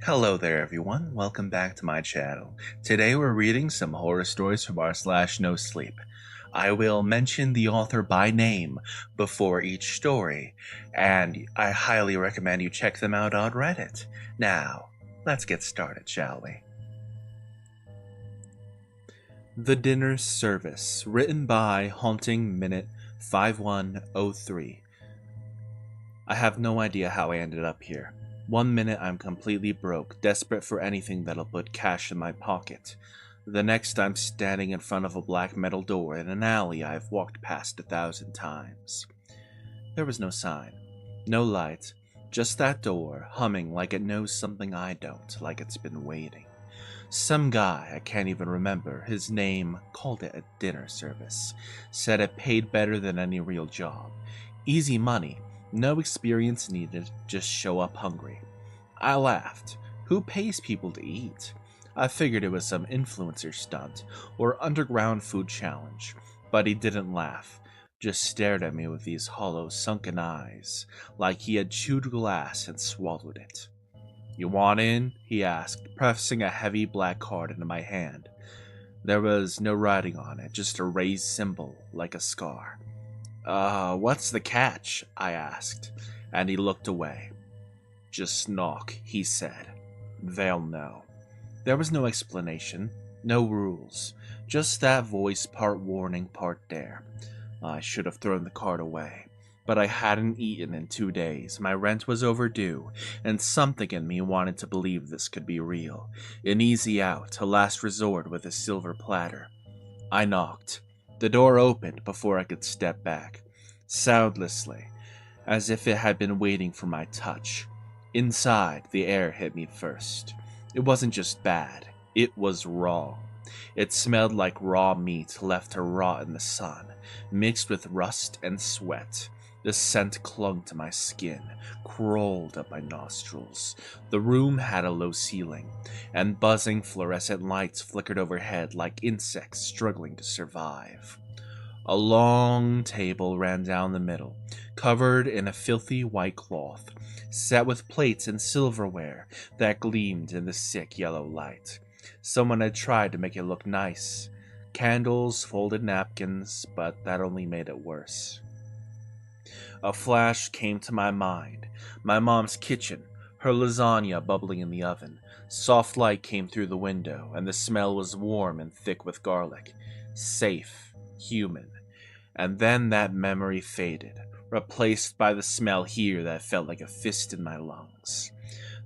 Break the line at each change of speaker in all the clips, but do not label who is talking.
Hello there everyone, welcome back to my channel. Today we're reading some horror stories from r/nosleep. I will mention the author by name before each story, and I highly recommend you check them out on Reddit. Now, let's get started, shall we? The Dinner Service, written by Haunting Minute 5103. I have no idea how I ended up here. One minute I'm completely broke, desperate for anything that'll put cash in my pocket. The next I'm standing in front of a black metal door in an alley I've walked past 1,000 times. There was no sign, no light, just that door, humming like it knows something I don't, like it's been waiting. Some guy, I can't even remember his name, called it a dinner service, said it paid better than any real job. Easy money. No experience needed, just show up hungry. I laughed. Who pays people to eat? I figured it was some influencer stunt or underground food challenge, but he didn't laugh, just stared at me with these hollow, sunken eyes, like he had chewed glass and swallowed it. "You want in?" he asked, pressing a heavy black card into my hand. There was no writing on it, just a raised symbol, like a scar. What's the catch?" I asked, and he looked away. "Just knock," he said. "They'll know." There was no explanation, no rules, just that voice, part warning, part dare. I should have thrown the card away, but I hadn't eaten in 2 days, my rent was overdue, and something in me wanted to believe this could be real. An easy out, a last resort with a silver platter. I knocked. The door opened before I could step back, soundlessly, as if it had been waiting for my touch. Inside, the air hit me first. It wasn't just bad, it was wrong. It smelled like raw meat left to rot in the sun, mixed with rust and sweat. The scent clung to my skin, crawled up my nostrils. The room had a low ceiling, and buzzing fluorescent lights flickered overhead like insects struggling to survive. A long table ran down the middle, covered in a filthy white cloth, set with plates and silverware that gleamed in the sick yellow light. Someone had tried to make it look nice. Candles, folded napkins, but that only made it worse. A flash came to my mind. My mom's kitchen, her lasagna bubbling in the oven. Soft light came through the window, and the smell was warm and thick with garlic. Safe, human. And then that memory faded, replaced by the smell here that felt like a fist in my lungs.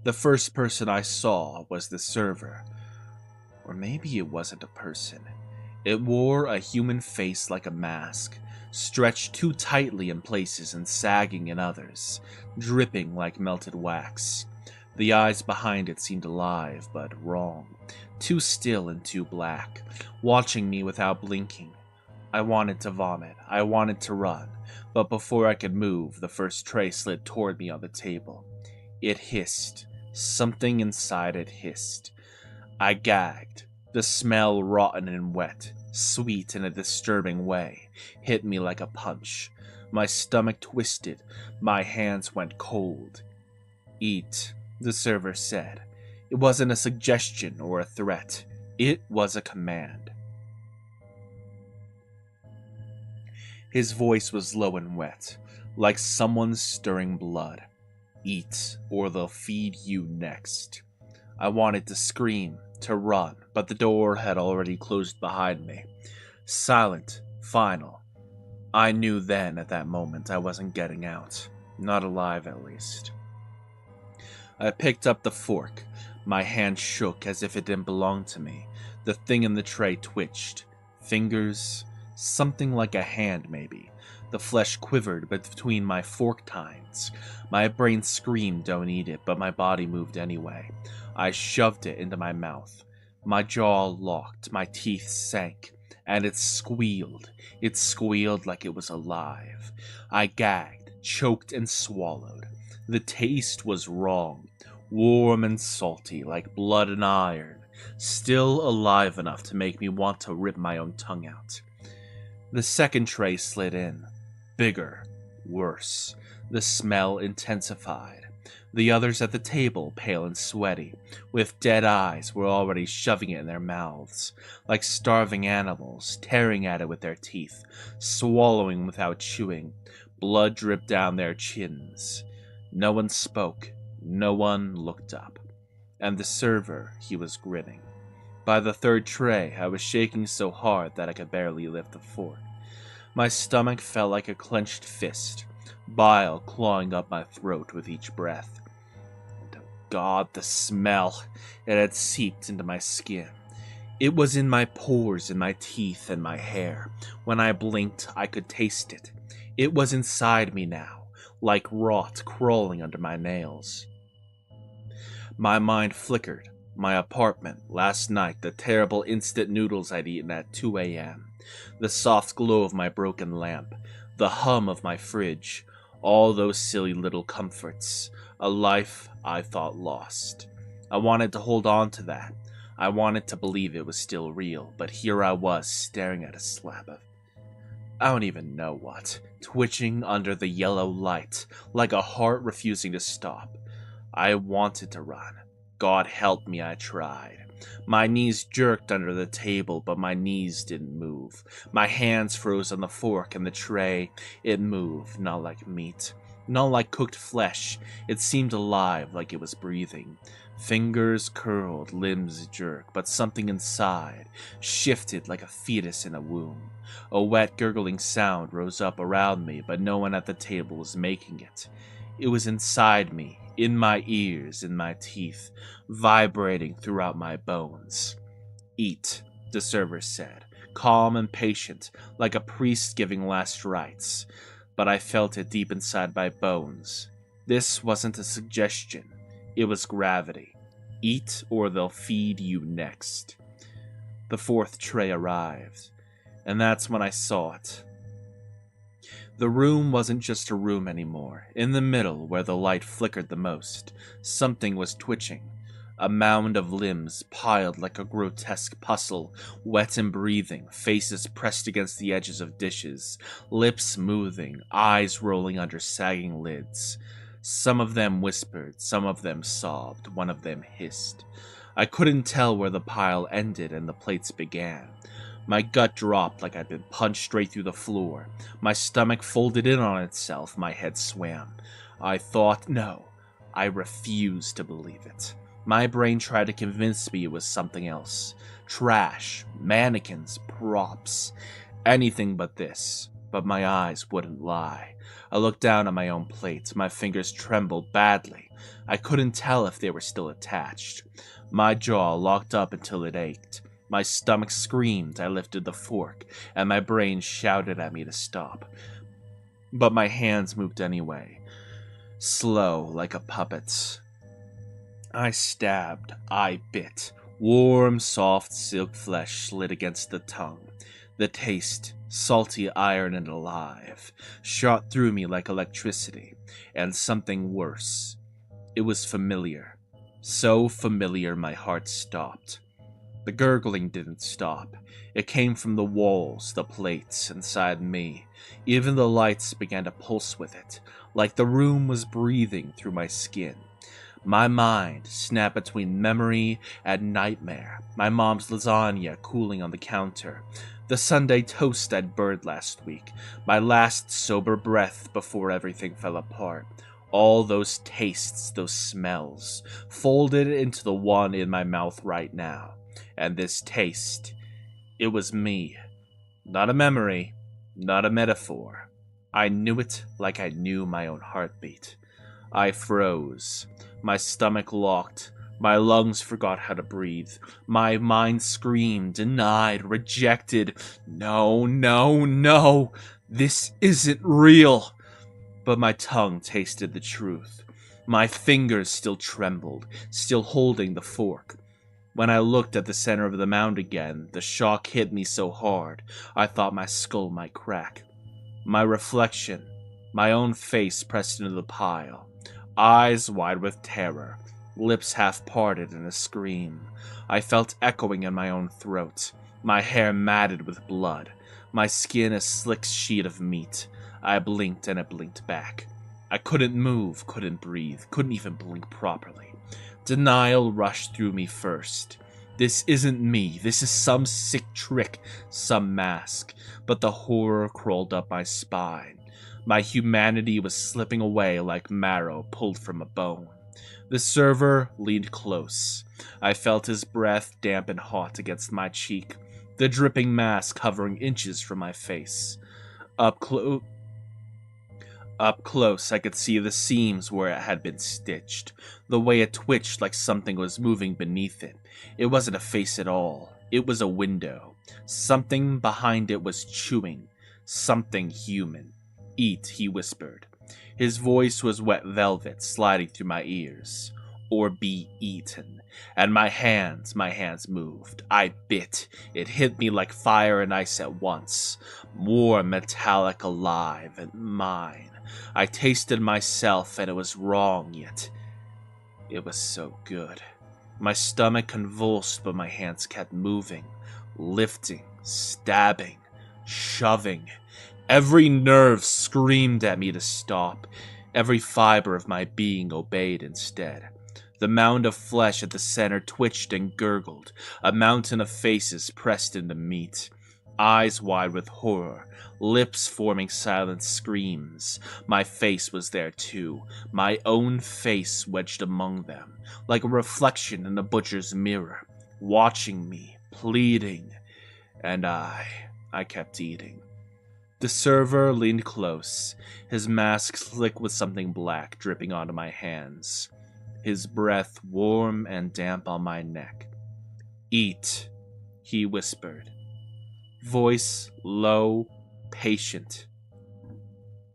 The first person I saw was the server. Or maybe it wasn't a person. It wore a human face like a mask, stretched too tightly in places and sagging in others, dripping like melted wax. The eyes behind it seemed alive, but wrong, too still and too black, watching me without blinking. I wanted to vomit, I wanted to run, but before I could move, the first tray slid toward me on the table. It hissed. Something inside it hissed. I gagged. The smell, rotten and wet, sweet in a disturbing way, hit me like a punch. My stomach twisted, my hands went cold. "Eat," the server said. It wasn't a suggestion or a threat. It was a command. His voice was low and wet, like someone stirring blood. "Eat, or they'll feed you next." I wanted to scream, to run, but the door had already closed behind me. Silent, final. I knew then, at that moment, I wasn't getting out. Not alive, at least. I picked up the fork. My hand shook as if it didn't belong to me. The thing in the tray twitched. Fingers, something like a hand, maybe. The flesh quivered between my fork tines. My brain screamed, "Don't eat it," but my body moved anyway. I shoved it into my mouth. My jaw locked, my teeth sank, and it squealed. It squealed like it was alive. I gagged, choked, and swallowed. The taste was wrong, warm and salty, like blood and iron, still alive enough to make me want to rip my own tongue out. The second tray slid in. Bigger, worse. The smell intensified. The others at the table, pale and sweaty, with dead eyes, were already shoving it in their mouths, like starving animals, tearing at it with their teeth, swallowing without chewing. Blood dripped down their chins. No one spoke. No one looked up. And the server, he was grinning. By the third tray, I was shaking so hard that I could barely lift the fork. My stomach felt like a clenched fist, bile clawing up my throat with each breath. And oh God, the smell! It had seeped into my skin. It was in my pores, in my teeth, and my hair. When I blinked, I could taste it. It was inside me now, like rot crawling under my nails. My mind flickered. My apartment, last night, the terrible instant noodles I'd eaten at 2 a.m., the soft glow of my broken lamp, the hum of my fridge, all those silly little comforts, a life I thought lost. I wanted to hold on to that. I wanted to believe it was still real, but here I was staring at a slab of I don't even know what, twitching under the yellow light, like a heart refusing to stop. I wanted to run. God help me, I tried. My knees jerked under the table, but my knees didn't move. My hands froze on the fork and the tray. It moved, not like meat, not like cooked flesh. It seemed alive, like it was breathing. Fingers curled, limbs jerked, but something inside shifted like a fetus in a womb. A wet, gurgling sound rose up around me, but no one at the table was making it. It was inside me, in my ears, in my teeth, vibrating throughout my bones. Eat, the server said, calm and patient, like a priest giving last rites. But I felt it deep inside my bones. This wasn't a suggestion. It was gravity. Eat or they'll feed you next. The fourth tray arrived, and that's when I saw it. The room wasn't just a room anymore. In the middle, where the light flickered the most, something was twitching. A mound of limbs piled like a grotesque puzzle, wet and breathing, faces pressed against the edges of dishes, lips moving, eyes rolling under sagging lids. Some of them whispered, some of them sobbed, one of them hissed. I couldn't tell where the pile ended and the plates began. My gut dropped like I'd been punched straight through the floor. My stomach folded in on itself, my head swam. I thought, no, I refused to believe it. My brain tried to convince me it was something else. Trash, mannequins, props, anything but this. But my eyes wouldn't lie. I looked down at my own plate. My fingers trembled badly. I couldn't tell if they were still attached. My jaw locked up until it ached. My stomach screamed. I lifted the fork, and my brain shouted at me to stop. But my hands moved anyway, slow like a puppet's. I stabbed. I bit. Warm, soft silk flesh slid against the tongue. The taste, salty iron and alive, shot through me like electricity, and something worse. It was familiar. So familiar my heart stopped. The gurgling didn't stop. It came from the walls, the plates, inside me. Even the lights began to pulse with it, like the room was breathing through my skin. My mind snapped between memory and nightmare. My mom's lasagna cooling on the counter. The Sunday toast I'd burned last week. My last sober breath before everything fell apart. All those tastes, those smells, folded into the one in my mouth right now. And this taste, it was me. Not a memory, not a metaphor. I knew it like I knew my own heartbeat. I froze. My stomach locked. My lungs forgot how to breathe. My mind screamed, denied, rejected. No, no, no. This isn't real. But my tongue tasted the truth. My fingers still trembled, still holding the fork. When I looked at the center of the mound again, the shock hit me so hard, I thought my skull might crack. My reflection, my own face pressed into the pile, eyes wide with terror, lips half parted in a scream. I felt echoing in my own throat, my hair matted with blood, my skin a slick sheet of meat. I blinked and it blinked back. I couldn't move, couldn't breathe, couldn't even blink properly. Denial rushed through me first. This isn't me. This is some sick trick, some mask. But the horror crawled up my spine. My humanity was slipping away like marrow pulled from a bone. The server leaned close. I felt his breath damp and hot against my cheek, the dripping mask hovering inches from my face. Up close, I could see the seams where it had been stitched, the way it twitched like something was moving beneath it. It wasn't a face at all. It was a window. Something behind it was chewing. Something human. Eat, he whispered. His voice was wet velvet sliding through my ears. Or be eaten. And my hands moved. I bit. It hit me like fire and ice at once. More metallic, alive, and mine. I tasted myself and it was wrong, yet it was so good. My stomach convulsed, but my hands kept moving, lifting, stabbing, shoving. Every nerve screamed at me to stop. Every fiber of my being obeyed instead. The mound of flesh at the center twitched and gurgled, a mountain of faces pressed into meat. Eyes wide with horror, lips forming silent screams. My face was there too, my own face wedged among them, like a reflection in a butcher's mirror, watching me, pleading. And I kept eating. The server leaned close, his mask slick with something black dripping onto my hands, his breath warm and damp on my neck. Eat, he whispered. Voice low, patient.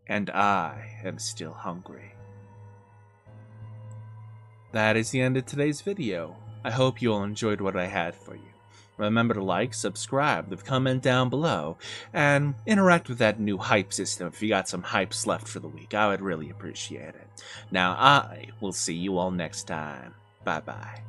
And I am still hungry. That is the end of today's video. I hope you all enjoyed what I had for you. Remember to like, subscribe, leave a comment down below, and interact with that new hype system if you got some hypes left for the week. I would really appreciate it. Now I will see you all next time. Bye bye.